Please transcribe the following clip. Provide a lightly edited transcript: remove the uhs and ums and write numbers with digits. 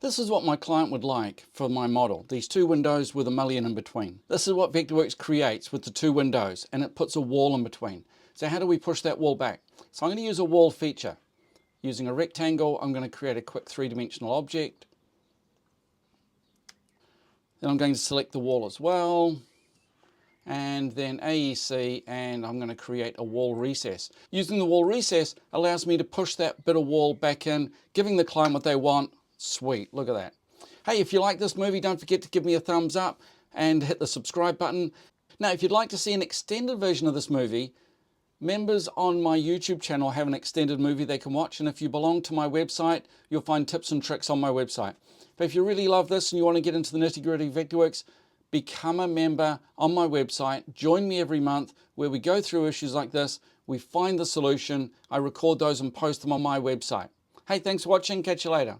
This is what my client would like for my model, these two windows with a mullion in between. This is what Vectorworks creates with the two windows, and it puts a wall in between. So how do we push that wall back? So I'm going to use a wall feature. Using a rectangle, I'm going to create a quick three-dimensional object. Then I'm going to select the wall as well, and then AEC, and I'm going to create a wall recess. Using the wall recess allows me to push that bit of wall back in, giving the client what they want. Sweet, look at that. Hey, if you like this movie, don't forget to give me a thumbs up and hit the subscribe button. Now, if you'd like to see an extended version of this movie, members on my YouTube channel have an extended movie they can watch, and if you belong to my website, you'll find tips and tricks on my website. But if you really love this and you want to get into the nitty-gritty of Vectorworks, become a member on my website. Join me every month where we go through issues like this. We find the solution. I record those and post them on my website. Hey, thanks for watching. Catch you later.